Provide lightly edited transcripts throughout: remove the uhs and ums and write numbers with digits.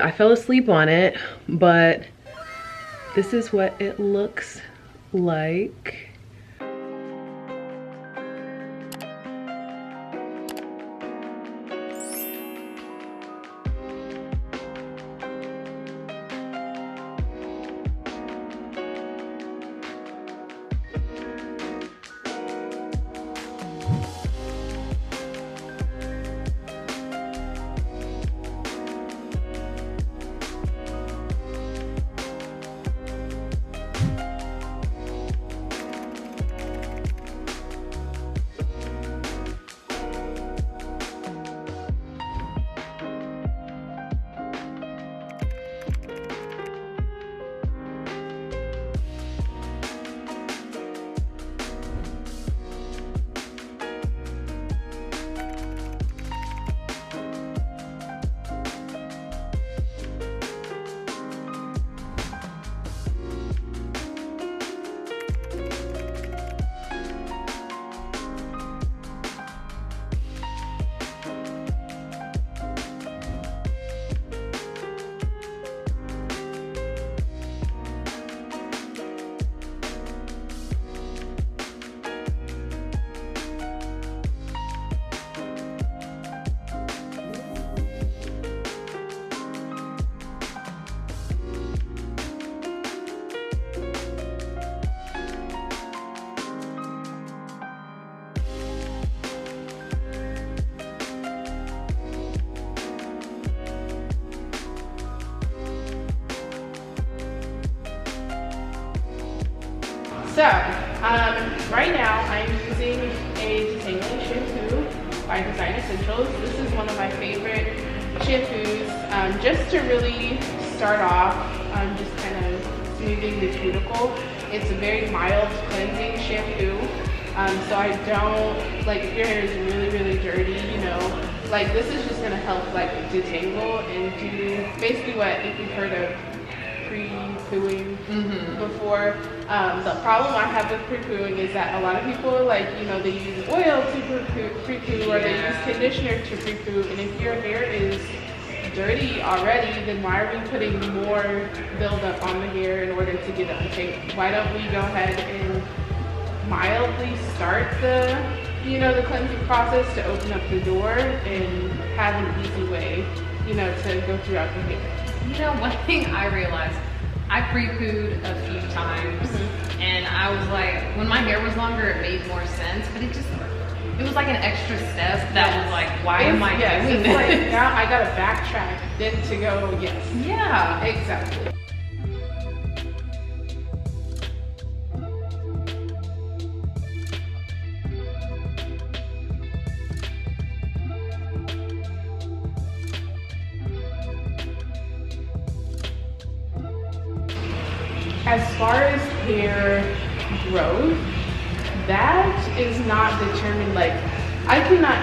I fell asleep on it, but this is what it looks like. So, right now I'm using a Detangling shampoo by Design Essentials. This is one of my favorite shampoos, just to really start off, just kind of smoothing the cuticle. It's a very mild cleansing shampoo, so I don't, like if your hair is really, really dirty, you know, like this is just gonna help like detangle and do basically what, if you've heard of pre-pooing before. The problem I have with pre-pooing is that a lot of people, like, you know, they use oil to pre-poo or they use conditioner to pre-poo, and if your hair is dirty already, then why are we putting more buildup on the hair in order to get it untangled? Why don't we go ahead and mildly start the, you know, the cleansing process to open up the door and have an easy way, you know, to go throughout the hair. You know, one thing I realized, I pre-pooed a few times, and I was like, when my hair was longer, it made more sense, but it was like an extra step that was like, why am I doing this? Like, now I gotta backtrack, then to go, yes. Yeah. Exactly. As far as hair growth, that is not determined, like, I cannot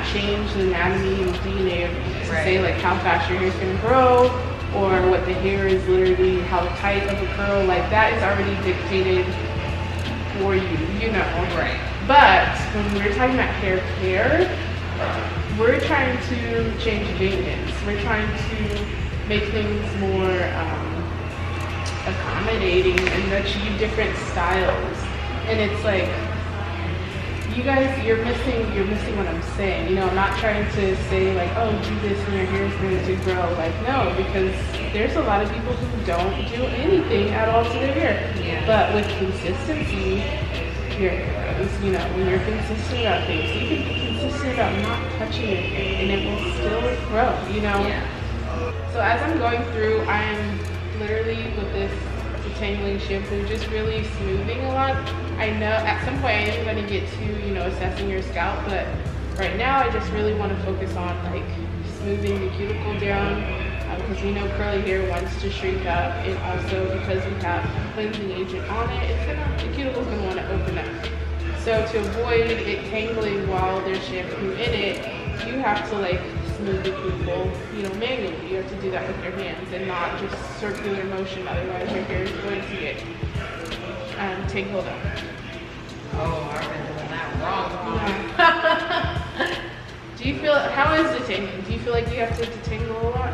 change the anatomy and DNA to say like how fast your hair is gonna grow, or what the hair is literally, how tight of a curl, like that is already dictated for you, you know. Right. But when we're talking about hair care, we're trying to change maintenance. We're trying to make things more accommodating and achieve different styles. And it's like, you guys, you're missing what I'm saying. You know, I'm not trying to say like, oh, do this and your hair is going to grow. Like, no, because there's a lot of people who don't do anything at all to their hair. Yeah. But with consistency, your hair grows. You know, when you're consistent about things, you can be consistent about not touching your hair and it will still grow, you know? Yeah. So as I'm going through, I'm literally with this Detangling shampoo just really smoothing a lot. I know at some point I am going to get to, you know, assessing your scalp, but right now I just really want to focus on like smoothing the cuticle down, because we know curly hair wants to shrink up, and also because we have cleansing agent on it, the cuticle's going to want to open up. So to avoid it tangling while there's shampoo in it, you have to like smooth the cuticle, you know, manually. You have to do that with your hands and not just circular motion, otherwise your hair is going to get tangled up. Oh, I've been doing that wrong. Do you feel, how is detangling? Do you feel like you have to detangle a lot?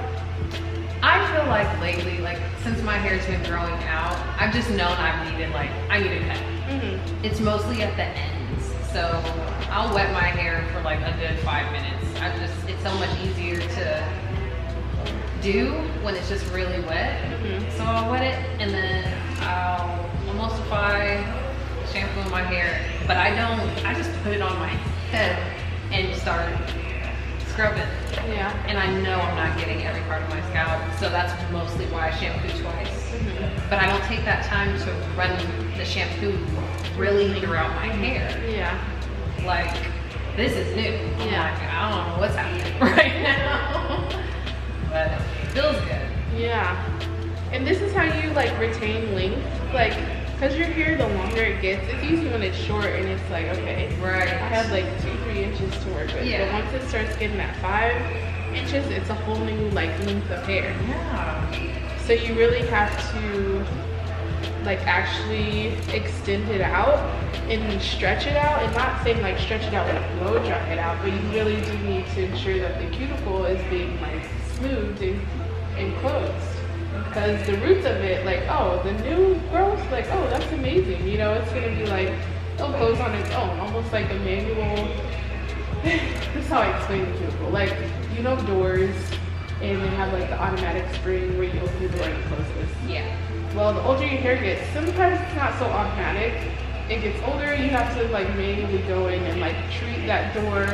feel like lately, like since my hair's been growing out, I've just known I need a cut. It's mostly at the ends. So I'll wet my hair for like a good 5 minutes. It's so much easier to do when it's just really wet. So I'll wet it and then I'll emulsify, shampoo in my hair, but I just put it on my head and start scrubbing. Yeah. And I know I'm not getting every part of my scalp, so that's mostly why I shampoo twice. But I don't take that time to run the shampoo really throughout my hair. Yeah. Like, this is new. Yeah. Like, I don't know what's happening right now. But it feels good. Yeah. And this is how you like retain length. Like, because your hair, the longer it gets, it's easy when it's short and it's like, okay, Right. I have like 2-3 inches to work with. Yeah. But once it starts getting that 5 inches, it's a whole new like length of hair. Yeah. So you really have to like actually extend it out and stretch it out, and not saying like stretch it out and blow dry it out, but you really do need to ensure that the cuticle is being like smoothed and closed. Because the roots of it, like, oh, the new growth, like, oh, that's amazing. You know, it's gonna be like, it'll close on its own, almost like a manual. This is how I explain the cuticle. Like, you know, doors, and they have like the automatic spring where you open the door and it closes. Yeah. Well, the older your hair gets, sometimes it's not so automatic. It gets older, you have to like manually go in and like treat that door,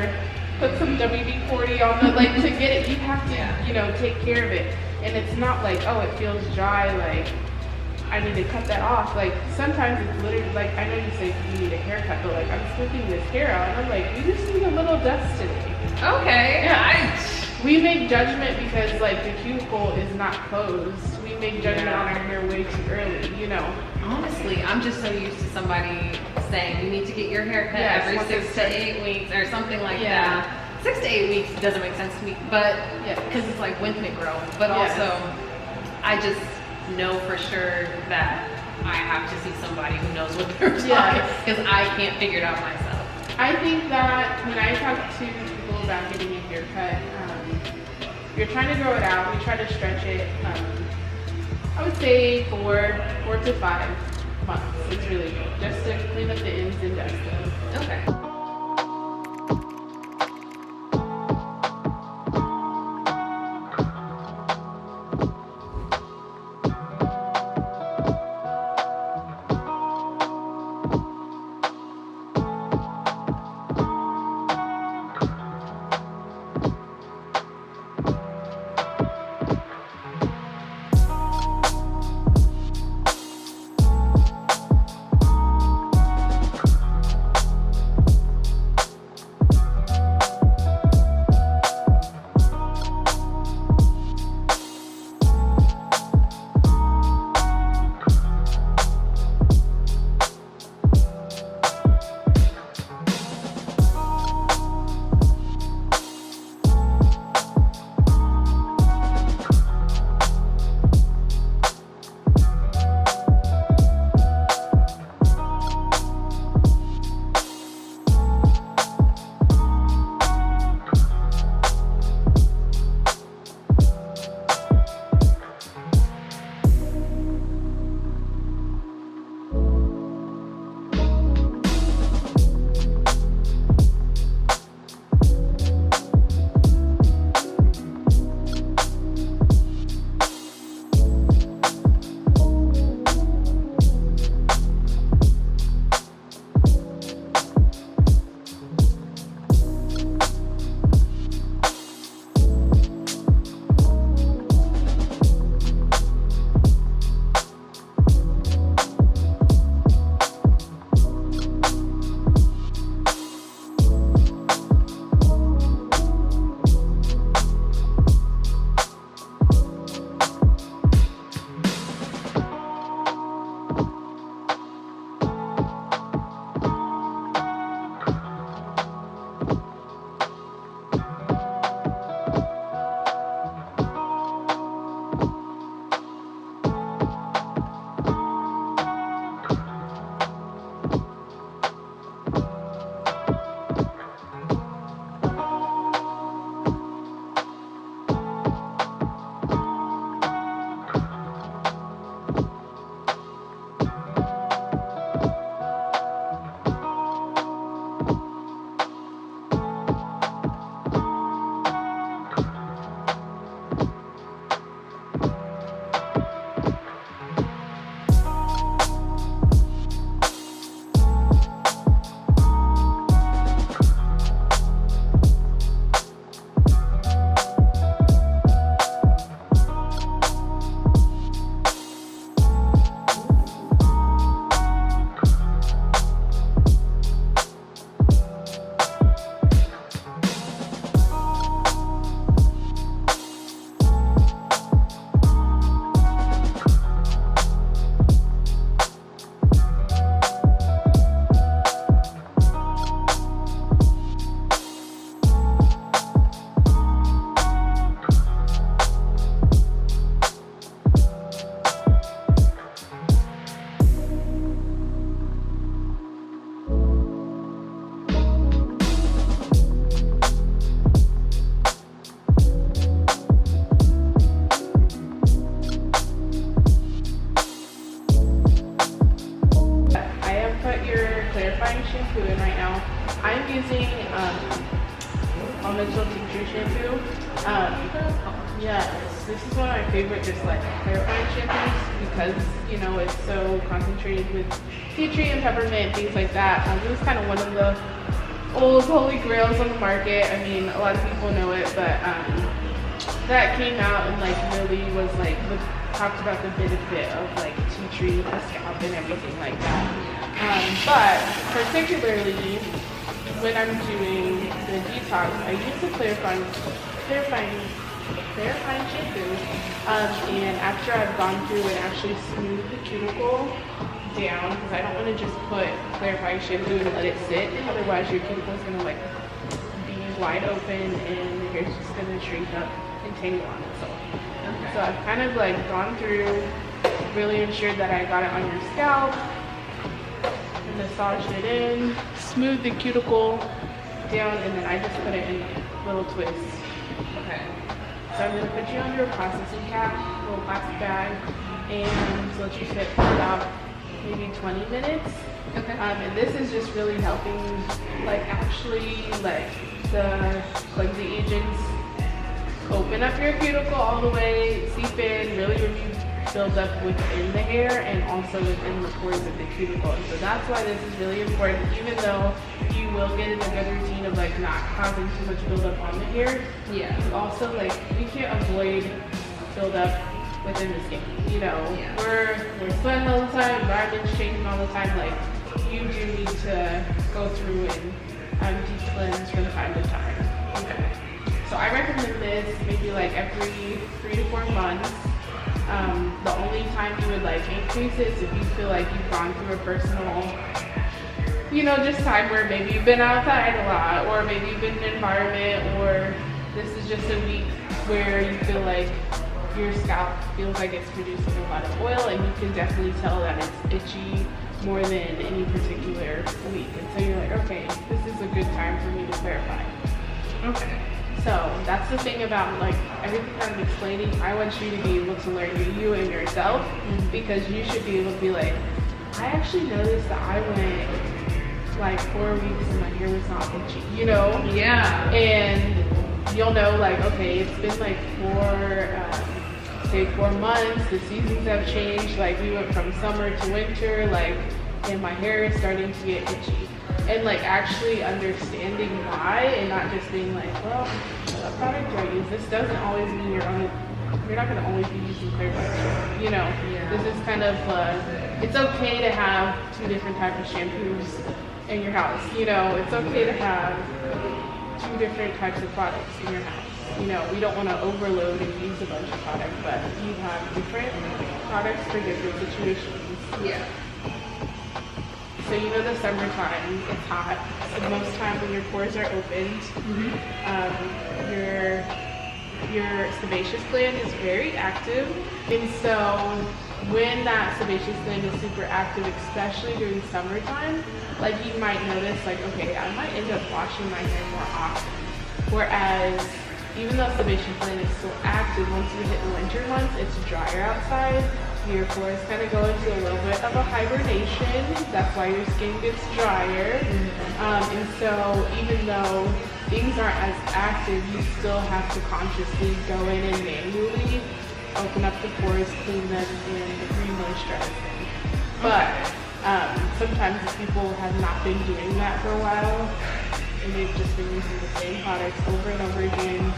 put some WD-40 on it, like to get it, you have to, you know, take care of it. And it's not like, oh, it feels dry, like I need to cut that off. Like sometimes it's literally like, I know you say you need a haircut, but like I'm slipping this hair out and I'm like, you just need a little dust today. Okay. Yeah. We make judgment because like the cuticle is not closed. We make judgment on our hair way too early, you know. Honestly, I'm just so used to somebody saying you need to get your hair cut every 6 to 8 weeks or something like that. 6 to 8 weeks doesn't make sense to me, but because it's like when can it grow? But also, I just know for sure that I have to see somebody who knows what they're talking, because I can't figure it out myself. I think that when I talk to people about getting a haircut, you're trying to grow it out, we try to stretch it. I would say 4 to 5 months. It's really good, just to clean up the ends and dust them. Okay. This is one of my favorite just like clarifying shampoos because, you know, it's so concentrated with tea tree and peppermint, things like that. It was kind of one of the old holy grails on the market. I mean, a lot of people know it, but that came out and like really was like talked about the benefit of like tea tree, the scalp and everything like that. But particularly when I'm doing the detox, I use the clarifying shampoo. And after I've gone through and actually smoothed the cuticle down, because I don't want to just put clarifying shampoo and let it sit, otherwise your cuticle is going to like be wide open and your hair's just going to shrink up and tangle on itself. Okay. So I've kind of like gone through, really ensured that I got it on your scalp, and massaged it in, smoothed the cuticle down, and then I just put it in little twists. Okay. So I'm going to put you under a processing cap, a little plastic bag, and let you sit for about maybe 20 minutes. Okay. And this is just really helping, like actually, like the agents open up your cuticle all the way, seep in, really remove buildup within the hair and also within the pores of the cuticle. And so that's why this is really important, even though you will get in a good routine of like not causing too much buildup on the hair. Yeah. Also, like, you can't avoid buildup within the skin. You know, we're sweating all the time, environment's changing all the time. Like, you do need to go through and deep cleanse from time to time. Okay. So I recommend this maybe like every 3 to 4 months. The only time you would like increase it is if you feel like you've gone through a personal, you know, just time where maybe you've been outside a lot, or maybe you've been in an environment, or this is just a week where you feel like your scalp feels like it's producing a lot of oil, and you can definitely tell that it's itchy more than any particular week. And so you're like, okay, this is a good time for me to clarify. Okay. So that's the thing about like everything I'm explaining. I want you to be able to learn you and yourself, because you should be able to be like, I actually noticed that I went like 4 weeks and my hair was not itchy, you know? Yeah. And you'll know like, okay, it's been like 4 months, the seasons have changed, like we went from summer to winter, like, and my hair is starting to get itchy. And like actually understanding why, and not just being like, well, what product do I use? This doesn't always mean you're not gonna always be using clarifying shampoo, you know? Yeah. This is kind of, it's okay to have 2 different types of shampoos in your house, you know? It's okay to have 2 different types of products in your house. You know, we don't want to overload and use a bunch of products, but you have different products for different situations. Yeah. So you know the summertime, it's hot. So most time when your pores are opened, your sebaceous gland is very active. And so when that sebaceous gland is super active, especially during summertime, like you might notice like, okay, I might end up washing my hair more often. Whereas even though sebaceous gland is still active, once you hit the winter months, it's drier outside. Your pores kind of go into a little bit of a hibernation. That's why your skin gets drier. And so even though things aren't as active, you still have to consciously go in and manually open up the pores, clean them, and re-moisturize them. But sometimes people have not been doing that for a while, and they've just been using the same products over and over again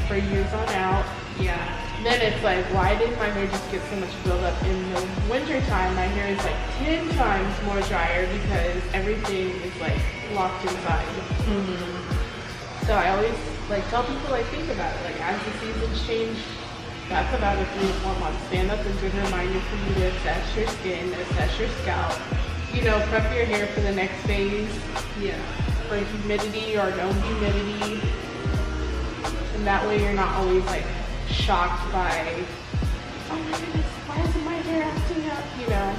for years on out. Yeah. Then it's like, why did my hair just get so much buildup in the winter time? My hair is like 10 times more drier because everything is like locked inside. So I always like tell people, like, think about it. Like, as the seasons change, that's about a 3 to 4 month span. That's a good reminder for you to assess your skin, assess your scalp. You know, prep your hair for the next phase. Yeah. For humidity or no humidity. And that way you're not always like shocked by, oh my goodness, why isn't my hair acting up, you know?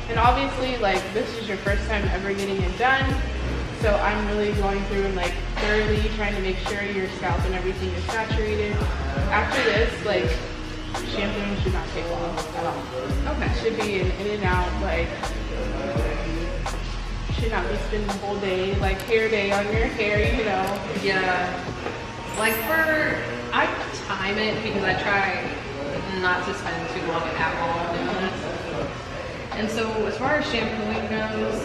And obviously, like, this is your first time ever getting it done, so I'm really going through and like thoroughly trying to make sure your scalp and everything is saturated. After this, like, shampooing should not take long at all. Okay. It should be an in and out, like, should not be spending the whole day, like hair day on your hair, you know? Yeah. Like I time time it because I try not to spend too long at all doing this. And so as far as shampooing goes,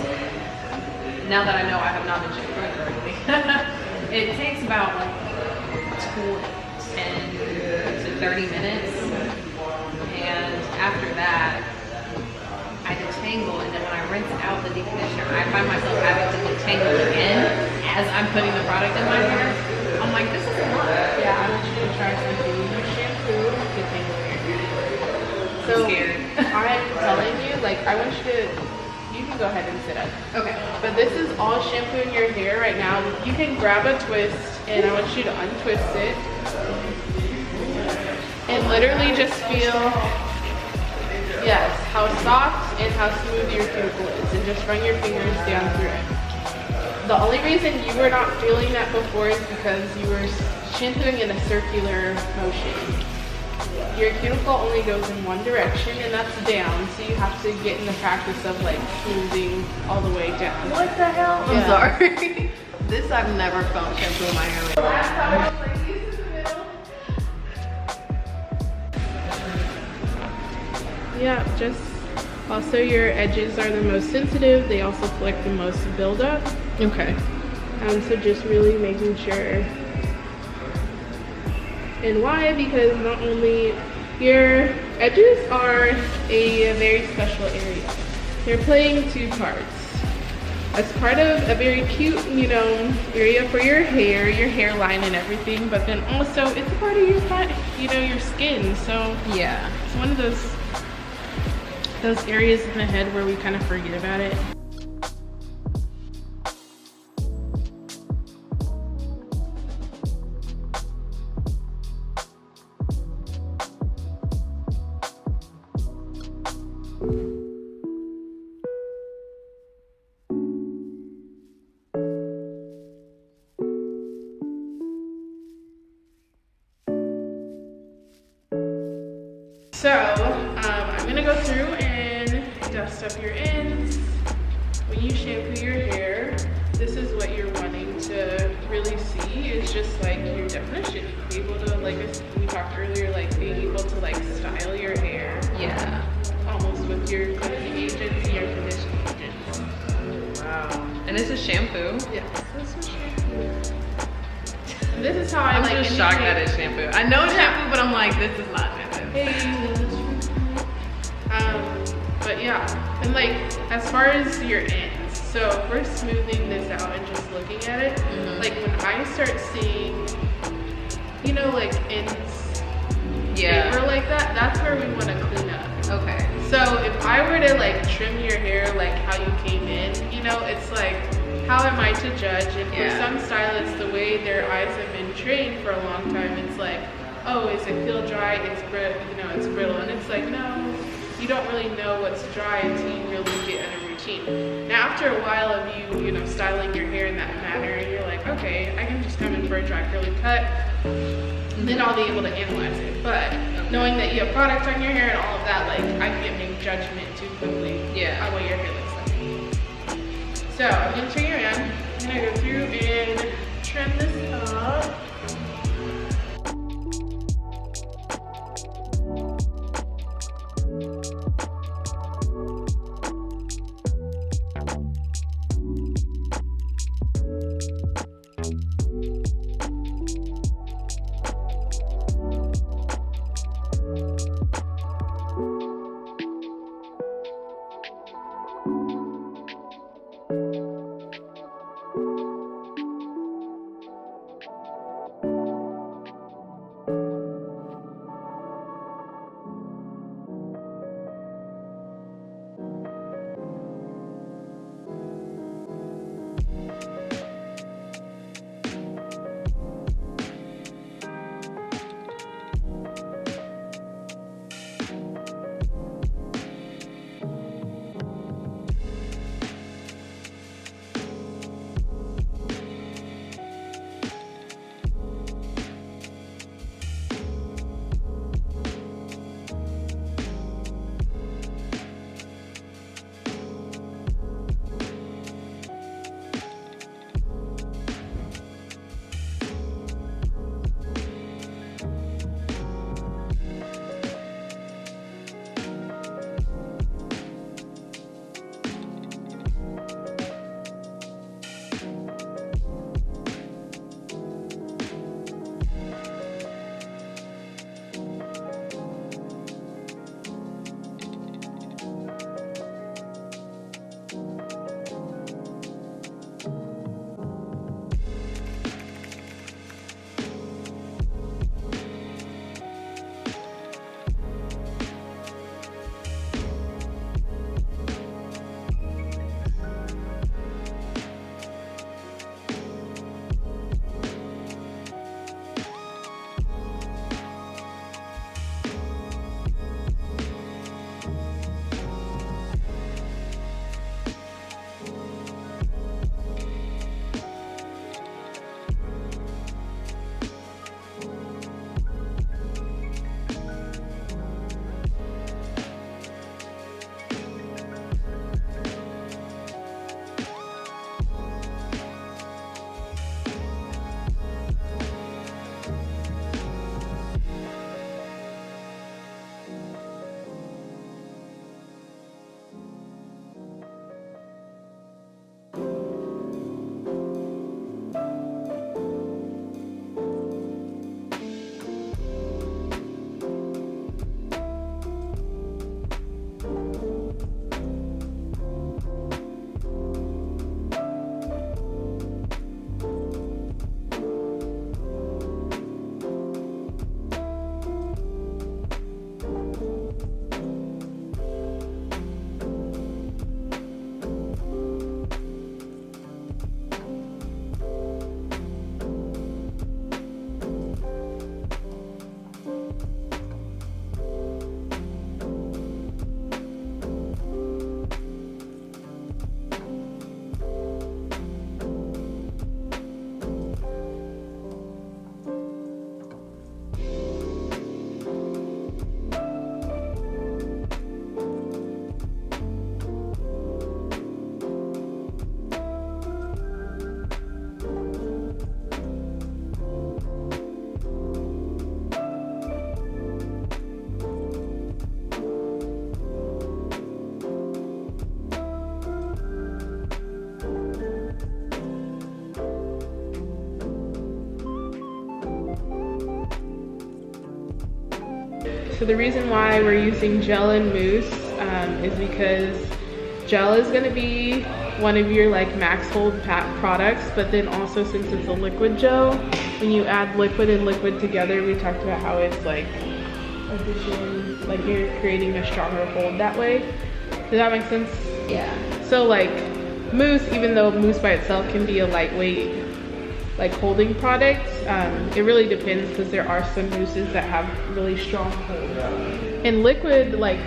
now that I know I have not been shampooing or anything, it takes about like 10 to 30 minutes. And after that, I detangle, and then when I rinse out the deep conditioner, I find myself having to detangle again as I'm putting the product in my hair. I'm like, this is a lot. Yeah, I want you to try something. You shampoo, detangle your hair. So I'm scared. I'm telling you, like, I want you to, you can go ahead and sit up. Okay. But this is all shampoo in your hair right now. You can grab a twist, and I want you to untwist it. And literally just feel, yes, how soft and how smooth your cuticle is. And just run your fingers down through it. The only reason you were not feeling that before is because you were shampooing in a circular motion. Your cuticle only goes in one direction, and that's down. So you have to get in the practice of like smoothing all the way down. What the hell? I'm Yeah. sorry. This I've never felt shampoo in my hair. Last time I was like, use in the middle. Yeah, just also your edges are the most sensitive. They also collect the most buildup. Okay. So just really making sure. And why? Because not only your edges are a very special area. They're playing two parts. As part of a very cute, you know, area for your hairline and everything, but then also it's a part of your, you know, your skin. So Yeah. it's one of those areas in the head where we kind of forget about it. So, I'm gonna go through and dust up your ends. When you shampoo your hair, this is what you're wanting to really see, is just like your definition. Be able to, like we talked earlier, like being able to like style your hair. Yeah. Almost with your cleansing agents and your conditioning agents. Wow. And this is shampoo. Yes, this is shampoo. And this is how I I'm like just shocked that indicate- it's shampoo. I know it's shampoo, but I'm like, this is not shampoo. But yeah, and like as far as your ends, so if we're smoothing this out and just looking at it, like when I start seeing, you know, like ends paper like that, that's where we want to clean up. Okay. So if I were to like trim your hair like how you came in, you know, it's like, how am I to judge? And for some stylists, the way their eyes have been trained for a long time, it's like, oh, is it feel dry? It's brittle, you know, it's brittle. And it's like, no, you don't really know what's dry until you really get in a routine. Now, after a while of you know, styling your hair in that manner, you're like, okay, I can just come in for a dry curly cut, and then I'll be able to analyze it. But knowing that you have product on your hair and all of that, like, I can't make judgment too quickly on what your hair looks like. So I'm gonna turn you around. I'm gonna go through and trim this up. So the reason why we're using gel and mousse is because gel is going to be one of your like max hold products, but then also since it's a liquid gel, when you add liquid and liquid together, we talked about how it's like addition, like you're creating a stronger hold that way. Does that make sense? Yeah. So like mousse, even though mousse by itself can be a lightweight like holding product, it really depends because there are some mousses that have really strong hold. And liquid, like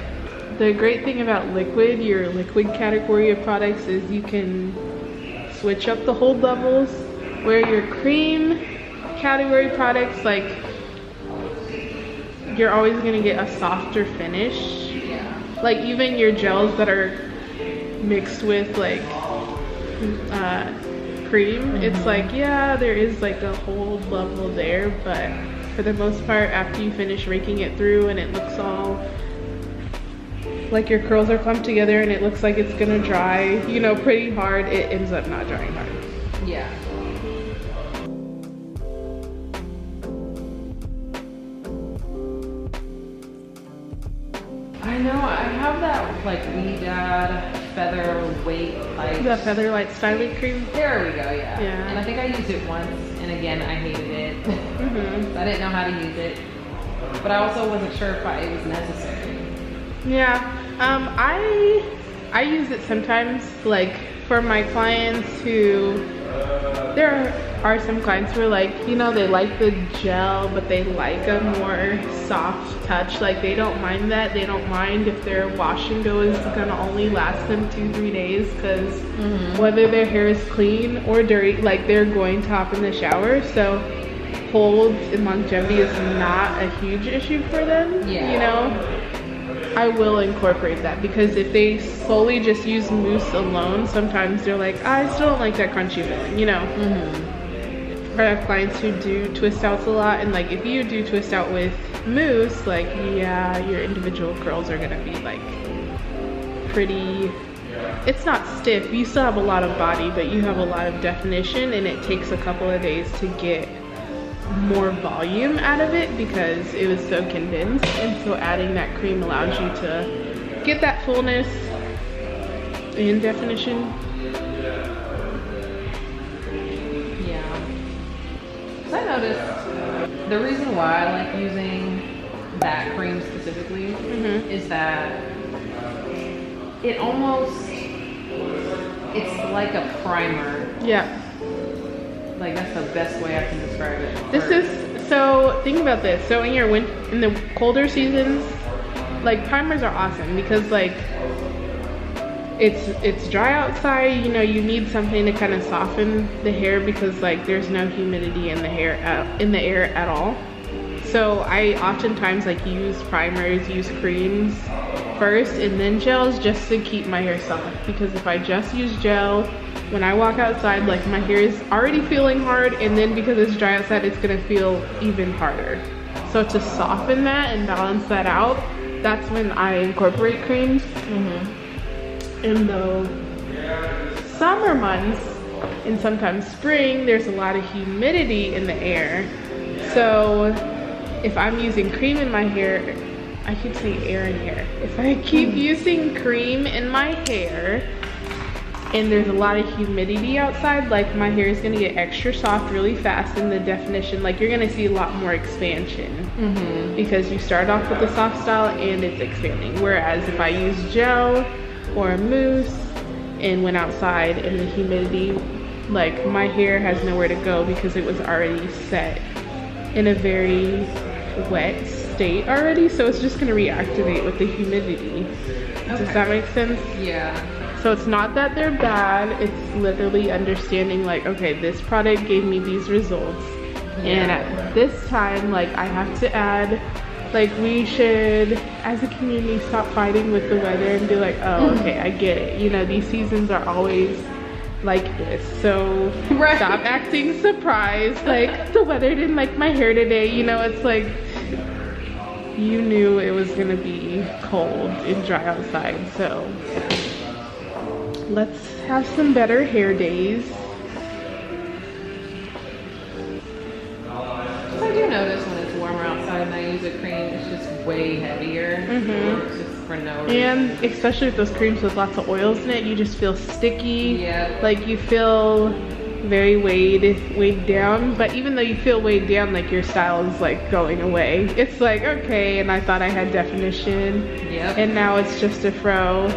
the great thing about liquid, your liquid category of products, is you can switch up the hold levels, where your cream category products, like you're always gonna get a softer finish. Yeah. Like even your gels that are mixed with like cream, it's like, yeah, there is like a hold level there, but for the most part, after you finish raking it through and it looks all like your curls are clumped together and it looks like it's gonna dry, you know, pretty hard, it ends up not drying hard. Yeah. I know, I have that like Ouidad featherweight light. The featherlight styling cream. There we go, yeah. Yeah. And I think I used it once, and again, I hated it. Mm-hmm. I didn't know how to use it, but I also wasn't sure if it was necessary. Yeah, I use it sometimes, like for my clients who, there are some clients who are like, you know, they like the gel, but they like a more soft touch. Like they don't mind that. They don't mind if their wash and go is gonna only last them 2-3 days, because whether their hair is clean or dirty, like they're going to hop in the shower. So holds and longevity is not a huge issue for them. Yeah. You know, I will incorporate that, because if they solely just use mousse alone, sometimes they're like, I still don't like that crunchy feeling, you know. I have clients who do twist outs a lot, and like if you do twist out with mousse, like yeah, your individual curls are gonna be like pretty, it's not stiff, you still have a lot of body, but you have a lot of definition, and it takes a couple of days to get more volume out of it because it was so condensed. And so adding that cream allows you to get that fullness and definition. Yeah. Because I noticed the reason why I like using that cream specifically is that it almost, it's like a primer. Yeah. Like that's the best way I can describe it. This is, so think about this. So in your in the colder seasons, like primers are awesome because like it's dry outside, you know, you need something to kind of soften the hair because like there's no humidity in the hair in the air at all. So I oftentimes like use primers, use creams first and then gels just to keep my hair soft, because if I just use gel when I walk outside, like my hair is already feeling hard, and then because it's dry outside, it's gonna feel even harder. So to soften that and balance that out, that's when I incorporate creams. In the summer months and sometimes spring, there's a lot of humidity in the air. So if I'm using cream in my hair, I keep saying air in hair. If I keep using cream in my hair and there's a lot of humidity outside, like my hair is gonna get extra soft really fast, and the definition, like you're gonna see a lot more expansion because you start off with the soft style and it's expanding. Whereas if I use gel or a mousse and went outside in the humidity, like my hair has nowhere to go because it was already set in a very wet state already, so it's just gonna reactivate with the humidity. Does that make sense? Yeah. So it's not that they're bad, it's literally understanding like, okay, this product gave me these results, and at this time, like I have to add, like we should, as a community, stop fighting with the weather and be like, oh, okay, I get it. You know, these seasons are always like this, so stop acting surprised. Like the weather didn't like my hair today. You know, it's like you knew it was gonna be cold and dry outside, so let's have some better hair days. I do notice when it's warmer outside and I use a cream, it's just way heavier. It's just for no reason. And especially with those creams with lots of oils in it, you just feel sticky. Yeah. Like you feel very weighed down. But even though you feel weighed down, like your style is like going away. It's like, okay, and I thought I had definition. Yep. And now it's just a fro.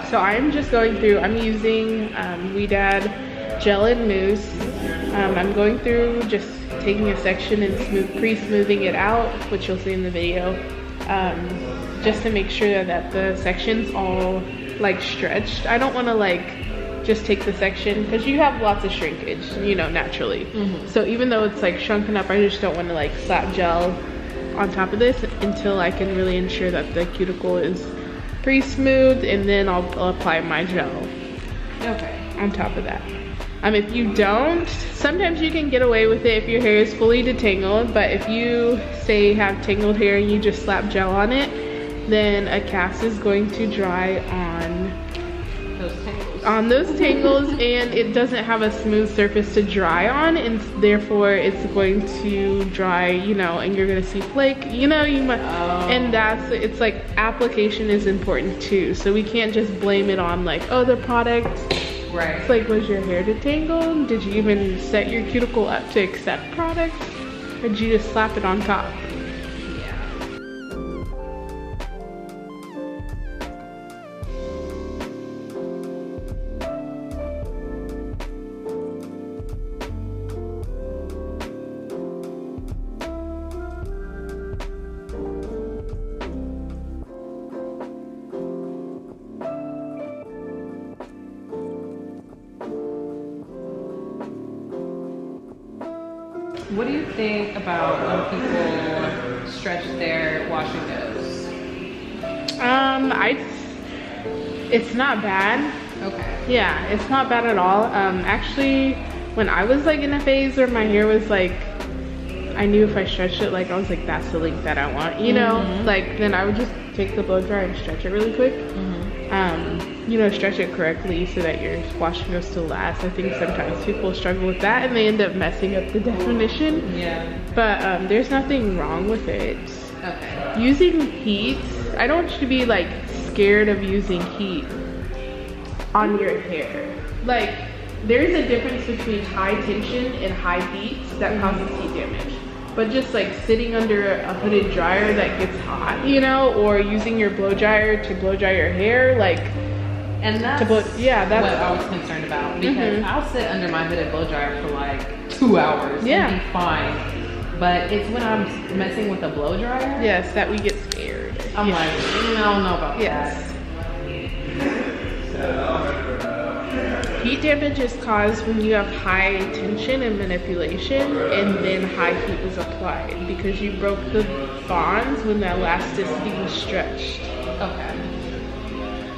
So I'm just going through, I'm using Ouidad gel and mousse. I'm going through just taking a section and pre-smoothing it out, which you'll see in the video, just to make sure that the section's all like stretched. I don't want to like just take the section because you have lots of shrinkage, you know, naturally. So even though it's like shrunken up, I just don't want to like slap gel on top of this until I can really ensure that the cuticle is pre-smoothed, and then I'll apply my gel on top of that. If you don't, sometimes you can get away with it if your hair is fully detangled, but if you say have tangled hair and you just slap gel on it, then a cast is going to dry on those tangles, and it doesn't have a smooth surface to dry on, and therefore it's going to dry, you know, and you're gonna see flake, you know, you might, and it's like application is important too, so we can't just blame it on like, oh, the product. Right. It's like, was your hair detangled? Did you even set your cuticle up to accept product? Or did you just slap it on top? What do you think about when people stretch their wash and goes? It's not bad. Okay. Yeah, it's not bad at all. Actually, when I was like in a phase where my hair was like, I knew if I stretched it, like I was like, that's the length that I want, you know? Like then I would just take the blow dryer and stretch it really quick. You know, stretch it correctly so that your wash and go still lasts. I think sometimes people struggle with that and they end up messing up the definition. Yeah. But there's nothing wrong with it. Okay. Using heat, I don't want you to be like scared of using heat on your hair. Like there's a difference between high tension and high heat that causes heat damage. But just like sitting under a hooded dryer that gets hot, you know, or using your blow dryer to blow dry your hair, like, and that's what I was concerned about, because I'll sit under my hooded blow dryer for like 2 hours and be fine. But it's when I'm messing with a blow dryer, yes, that we get scared. I'm like, I don't know about that. Heat damage is caused when you have high tension and manipulation and then high heat was applied because you broke the bonds when the elasticity was stretched. Okay.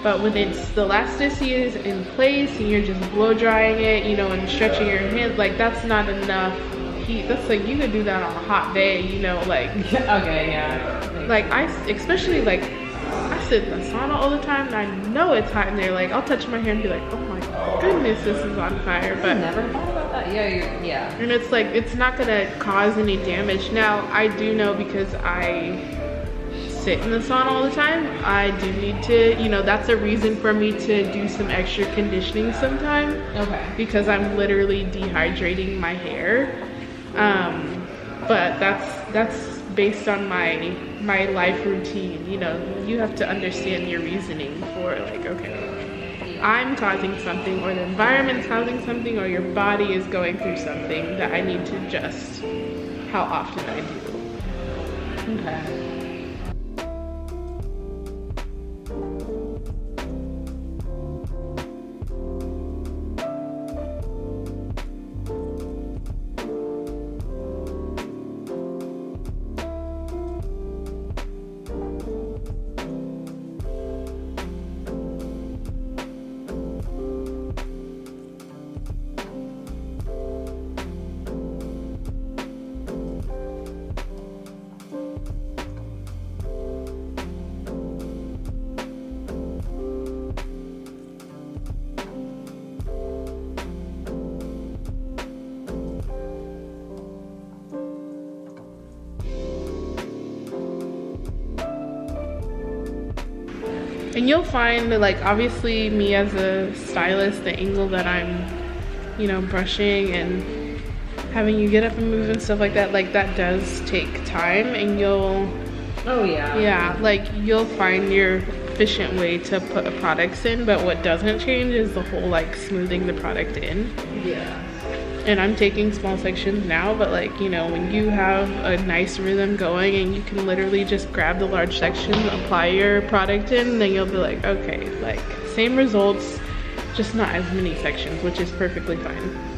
But when the elasticity is in place and you're just blow drying it, you know, and stretching your hands, like that's not enough heat. That's like, you could do that on a hot day, you know, like. Okay, yeah. Like especially like, I sit in the sauna all the time and I know it's hot in there. Like I'll touch my hair and be like, oh my goodness, this is on fire. But I never thought about that. Yeah. And it's like, it's not gonna cause any damage. Now I do know, because I sit in the sauna all the time, I do need to, you know, that's a reason for me to do some extra conditioning sometime. Okay. Because I'm literally dehydrating my hair. But that's based on my life routine. You know, you have to understand your reasoning for like, okay, I'm causing something, or the environment's causing something, or your body is going through something that I need to adjust how often I do. Okay. And you'll find that, like, obviously me as a stylist, the angle that I'm, you know, brushing and having you get up and move and stuff like that does take time, and you'll, Oh yeah. yeah, like you'll find your efficient way to put products in, but what doesn't change is the whole like smoothing the product in. Yeah. And I'm taking small sections now, but like, you know, when you have a nice rhythm going and you can literally just grab the large section, apply your product in, then you'll be like, okay, like same results, just not as many sections, which is perfectly fine.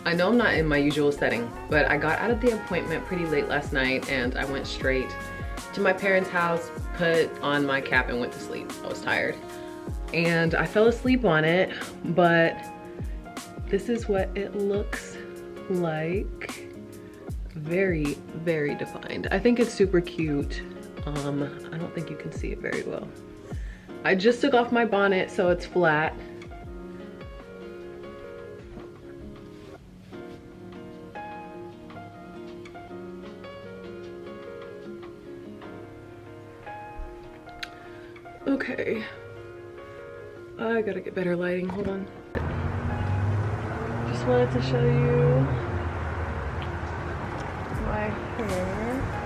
I know I'm not in my usual setting, but I got out of the appointment pretty late last night and I went straight to my parents' house, put on my cap and went to sleep. I was tired. And I fell asleep on it, but this is what it looks like. Very, very defined. I think it's super cute. I don't think you can see it very well. I just took off my bonnet so it's flat. Okay, I gotta get better lighting, hold on. Just wanted to show you my hair.